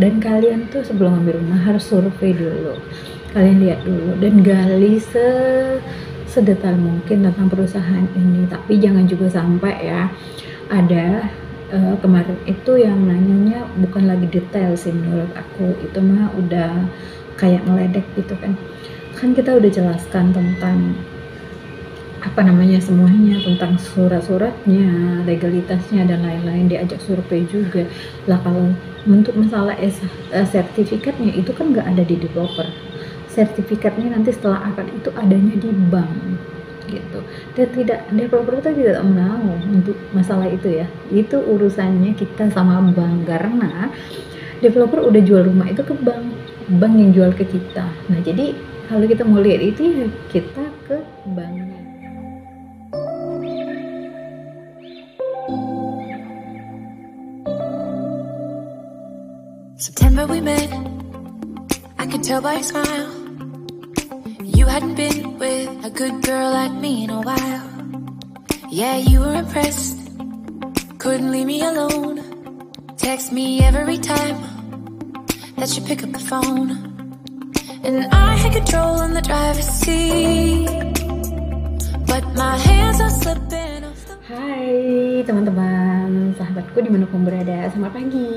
Dan kalian tuh sebelum ambil rumah harus survei dulu, kalian lihat dulu dan gali sedetail mungkin tentang perusahaan ini. Tapi jangan juga sampai ya ada kemarin itu yang nanyanya bukan lagi detail sih, menurut aku itu mah udah kayak ngeledek gitu kan kita udah jelaskan tentang apa namanya semuanya, tentang surat-suratnya, legalitasnya dan lain-lain, diajak survei juga lah. Kalau untuk masalah sertifikatnya itu kan nggak ada di developer, sertifikatnya nanti setelah akad itu adanya di bank gitu. Dan developer itu tidak mau untuk masalah itu ya, itu urusannya kita sama bank, karena developer udah jual rumah itu ke bank yang jual ke kita. Nah jadi kalau kita mau lihat itu ya kita ke banknya. September we met, I could tell by your smile you hadn't been with a good girl like me in a while. Yeah, you were impressed, couldn't leave me alone. Text me every time that you pick up the phone. And I had control in the driver's seat, but my hands are slipping off the... Hai teman-teman, sahabatku dimanapun berada, selamat pagi.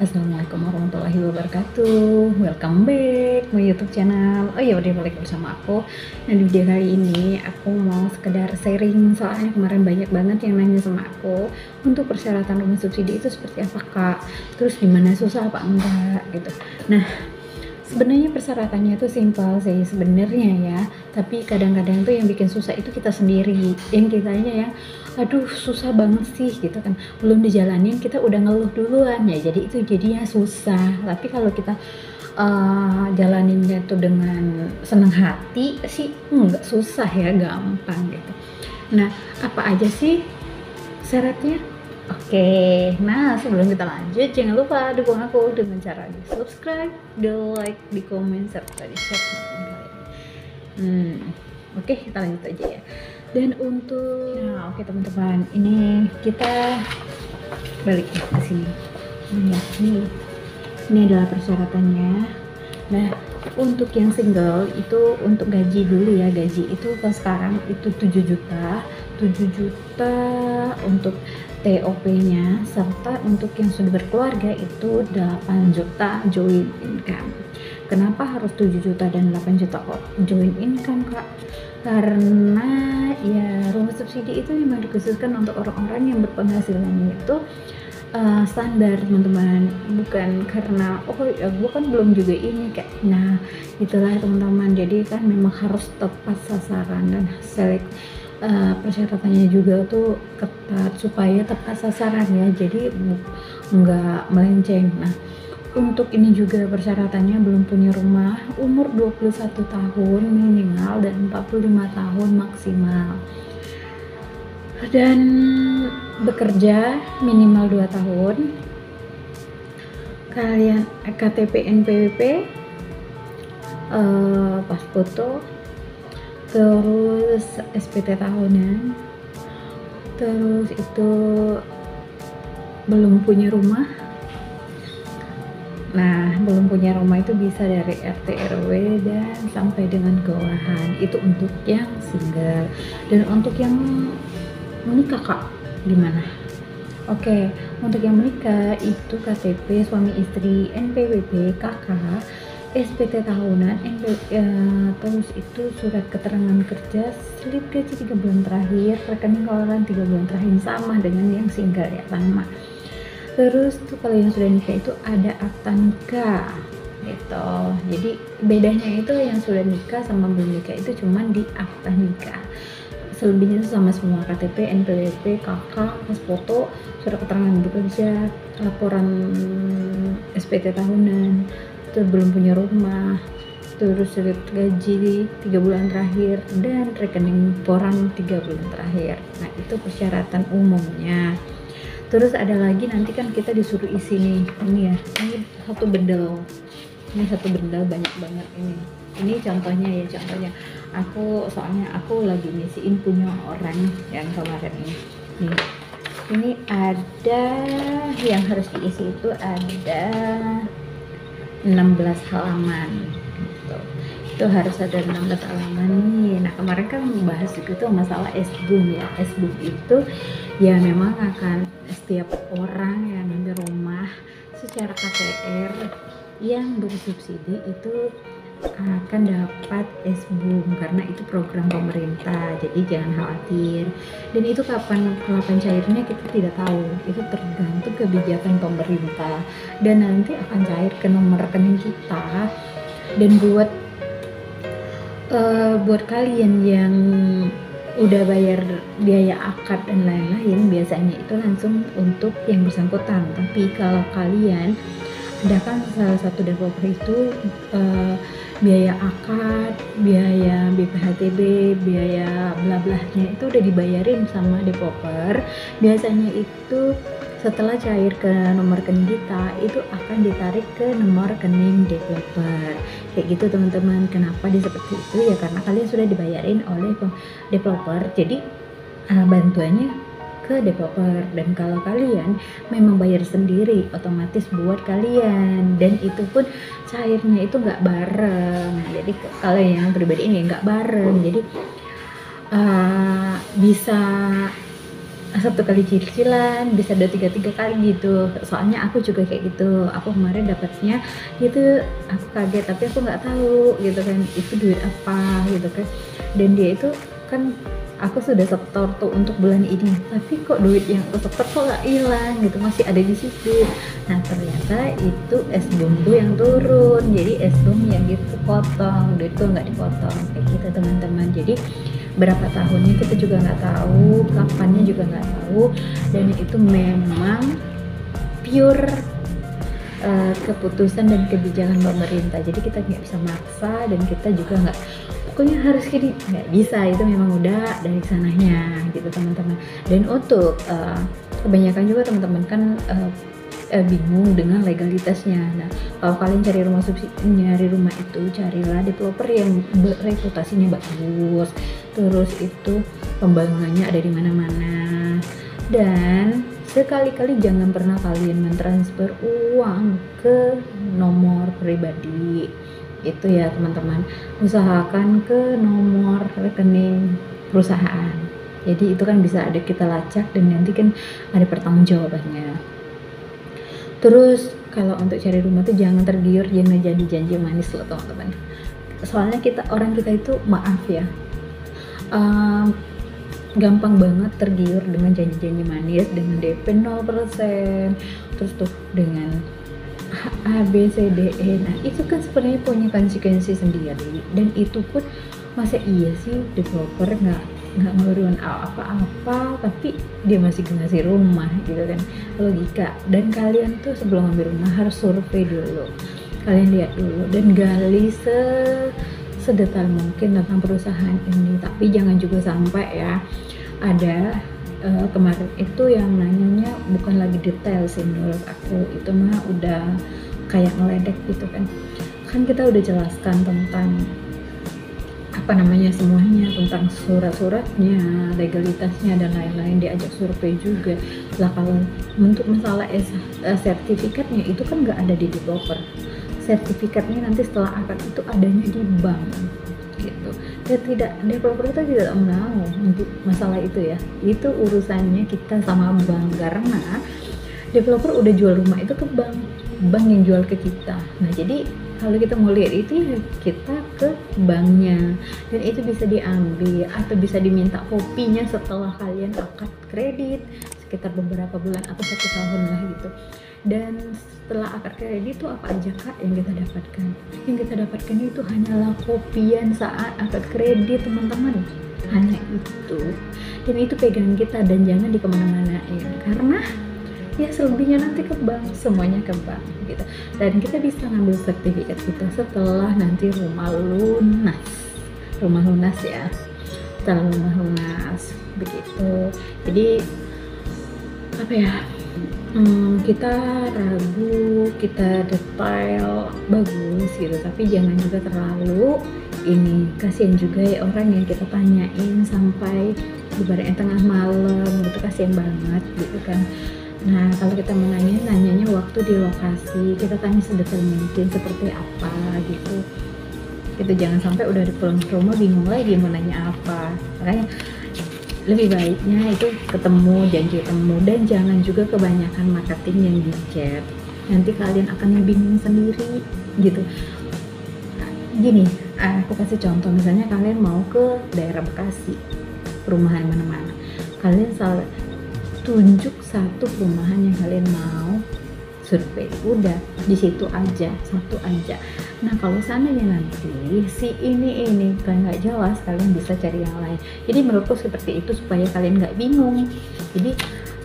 Assalamualaikum warahmatullahi wabarakatuh. Welcome back my YouTube channel. Oh iya, udah balik bersama aku. Nah di video kali ini aku mau sekedar sharing, soalnya kemarin banyak banget yang nanya sama aku untuk persyaratan rumah subsidi itu seperti apa kak, terus gimana, susah apa enggak gitu. Nah sebenarnya persyaratannya itu simpel sih sebenarnya ya, tapi kadang-kadang tuh yang bikin susah itu kita sendiri, yang kitanya yang aduh susah banget sih gitu kan, belum dijalanin kita udah ngeluh duluan ya, jadi itu jadinya susah. Tapi kalau kita jalaninnya tuh dengan senang hati sih nggak susah ya, gampang gitu. Nah apa aja sih syaratnya? Oke, nah sebelum kita lanjut jangan lupa dukung aku dengan cara di subscribe, di like, di komen, serta di share ke teman kalian. Oke, kita lanjut aja ya. Dan untuk, nah oke teman-teman, ini kita balik ke sini. Ini adalah persyaratannya. Nah untuk yang single itu untuk gaji dulu ya, gaji itu kan sekarang itu 7 juta untuk TOP-nya, serta untuk yang sudah berkeluarga itu 8 juta joint income. Kenapa harus 7 juta dan 8 juta joint income kak? Karena ya rumah subsidi itu memang dikhususkan untuk orang-orang yang berpenghasilannya itu standar teman-teman, bukan karena oh ya gue kan belum juga ini kayak. Nah itulah teman-teman, jadi kan memang harus tepat sasaran dan persyaratannya juga tuh ketat supaya tepat sasaran ya, jadi nggak melenceng. Nah untuk ini juga persyaratannya belum punya rumah, umur 21 tahun minimal dan 45 tahun maksimal, dan bekerja minimal 2 tahun, kalian KTP NPWP, pas foto, terus SPT tahunan, terus itu belum punya rumah. Nah belum punya rumah itu bisa dari RT RW dan sampai dengan keluargaan, itu untuk yang single. Dan untuk yang menikah kak gimana? Oke, untuk yang menikah itu KTP suami istri, NPWP, KK, SPT tahunan, terus itu surat keterangan kerja, slip gaji 3 bulan terakhir, rekening keuangan 3 bulan terakhir, sama dengan yang single ya, sama. Terus tuh kalau yang sudah nikah itu ada akta nikah gitu. Jadi bedanya itu yang sudah nikah sama belum nikah itu cuman di akta nikah. Selebihnya itu sama semua, KTP, NPWP, KK, pas foto, surat keterangan bekerja, laporan SPT tahunan, terus belum punya rumah, terus slip gaji 3 bulan terakhir, dan rekening koran 3 bulan terakhir. Nah itu persyaratan umumnya. Terus ada lagi nanti kan kita disuruh isi nih, ini ya, ini satu bendel banyak banget ini. Ini contohnya ya, soalnya aku lagi ngisiin punya orang yang kemarin ini. Nih, Ini ada yang harus diisi itu ada 16 halaman gitu. Itu harus ada 16 halaman nih. Nah kemarin kan membahas itu masalah S-BUM ya. S-BUM itu ya memang akan setiap orang yang ngambil rumah secara KPR yang bersubsidi itu akan dapat S-BUM karena itu program pemerintah, jadi jangan khawatir. Dan itu kapan cairnya kita tidak tahu, itu tergantung kebijakan pemerintah dan nanti akan cair ke nomor rekening kita. Dan buat kalian yang udah bayar biaya akad dan lain-lain biasanya itu langsung untuk yang bersangkutan. Tapi kalau kalian ada kan salah satu developer itu biaya akad, biaya BPHTB, biaya bla-blahnya itu udah dibayarin sama developer. Biasanya itu setelah cair ke nomor rekening kita itu akan ditarik ke nomor rekening developer. Kayak gitu teman-teman. Kenapa seperti itu? Ya karena kalian sudah dibayarin oleh developer. Jadi bantuannya ke developer. Dan kalau kalian memang bayar sendiri otomatis buat kalian, dan itu pun cairnya itu nggak bareng. Jadi kalau yang pribadi ini nggak bareng, jadi bisa satu kali cicilan, bisa 2-3 kali gitu. Soalnya aku juga kayak gitu. Aku kemarin dapatnya gitu, aku kaget tapi aku nggak tahu gitu kan itu duit apa gitu kan. Dan dia itu kan aku sudah setor tuh untuk bulan ini, tapi kok duit yang aku setor kok nggak hilang gitu, masih ada di situ. Nah ternyata itu S-BUM yang turun, jadi S-BUM yang dipotong, duit tuh nggak dipotong kayak gitu teman-teman. Jadi berapa tahunnya kita juga nggak tahu, kapannya juga nggak tahu, dan itu memang pure keputusan dan kebijakan pemerintah. Jadi kita nggak bisa maksa dan kita juga nggak pokoknya harus gini, nggak bisa. Itu memang udah dari sananya gitu teman-teman. Dan untuk kebanyakan juga teman-teman kan bingung dengan legalitasnya. Nah kalau kalian nyari rumah itu carilah developer yang reputasinya bagus, terus itu pembangunannya ada di mana-mana, dan sekali-kali jangan pernah kalian mentransfer uang ke nomor pribadi. Itu ya teman-teman, usahakan ke nomor rekening perusahaan. Jadi itu kan bisa ada kita lacak dan nanti kan ada pertanggungjawabannya. Terus kalau untuk cari rumah tuh jangan tergiur, jangan janji manis loh teman-teman. Soalnya orang kita itu maaf ya, gampang banget tergiur dengan janji-janji manis, dengan DP 0%, terus tuh dengan A, B, C, D, E. Nah itu kan sebenarnya punya konsekuensi sendiri, dan itu pun masa iya sih developer nggak ngeluarin apa-apa tapi dia masih ngasih rumah gitu kan, logika. Dan kalian tuh sebelum ngambil rumah harus survei dulu, kalian lihat dulu dan gali sedetail mungkin tentang perusahaan ini. Tapi jangan juga sampai ya ada kemarin itu yang nanyanya bukan lagi detail sih menurut aku, itu mah udah kayak ngeledek gitu kan. Kan kita udah jelaskan tentang semuanya, tentang surat-suratnya, legalitasnya dan lain-lain, diajak survei juga lah. Kalau untuk masalah sertifikatnya itu kan nggak ada di developer, sertifikatnya nanti setelah akad itu adanya di bank gitu. Dan developer itu tidak mau untuk masalah itu ya, itu urusannya kita sama bank, karena developer udah jual rumah itu ke bank yang jual ke kita. Nah jadi kalau kita mau lihat itu ya kita ke banknya, dan itu bisa diambil atau bisa diminta kopinya setelah kalian akad kredit sekitar beberapa bulan atau 1 tahun lah gitu. Dan setelah akad kredit itu apa aja kak yang kita dapatkan? Yang kita dapatkan itu hanyalah kopian saat akad kredit teman-teman, hanya itu. Dan itu pegangan kita dan jangan dikemana-manain, karena ya selebihnya nanti ke bank, semuanya ke bank gitu. Dan kita bisa ngambil sertifikat kita setelah nanti rumah lunas ya, setelah rumah lunas begitu. Jadi apa ya, kita ragu, kita detail bagus gitu, tapi jangan juga terlalu ini. Kasihan juga ya orang yang kita tanyain sampai ibaratnya tengah malam gitu, kasihan banget gitu kan. Nah kalau kita mau nanyanya waktu di lokasi, kita tanya sedetail mungkin seperti apa gitu. Kita jangan sampai udah pulang ke rumah bingung lagi mau nanya apa. Makanya lebih baiknya itu ketemu, janji ketemu, dan jangan juga kebanyakan marketing yang di chat. Nanti kalian akan bingung sendiri gitu. Gini, aku kasih contoh, misalnya kalian mau ke daerah Bekasi, perumahan mana-mana, kalian tunjuk satu perumahan yang kalian mau survei, udah di situ aja, satu aja. Nah kalau seandainya nanti si ini kan nggak jelas, kalian bisa cari yang lain. Jadi menurutku seperti itu supaya kalian nggak bingung. Jadi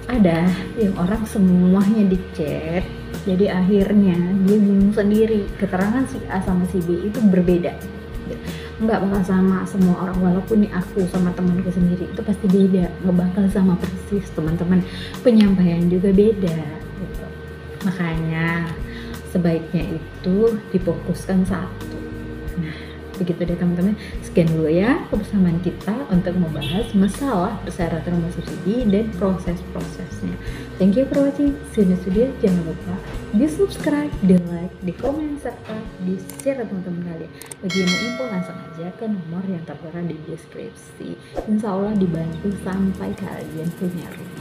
ada yang orang semuanya di chat, jadi akhirnya dia bingung sendiri, keterangan si A sama si B itu berbeda, nggak bakal sama semua orang. Walaupun nih aku sama temanku sendiri itu pasti beda, nggak bakal sama persis. Teman-teman penyampaian juga beda gitu. Makanya sebaiknya itu difokuskan satu. Nah begitu deh teman-teman, sekian dulu ya kebersamaan kita untuk membahas masalah persyaratan rumah subsidi dan proses-prosesnya. Thank you for watching. See you next video. Jangan lupa di subscribe, di like, di komen, serta di share ke teman-teman kalian. Bagi yang mau info langsung aja ke nomor yang tertera di deskripsi. Insya Allah dibantu sampai kalian punya rumah.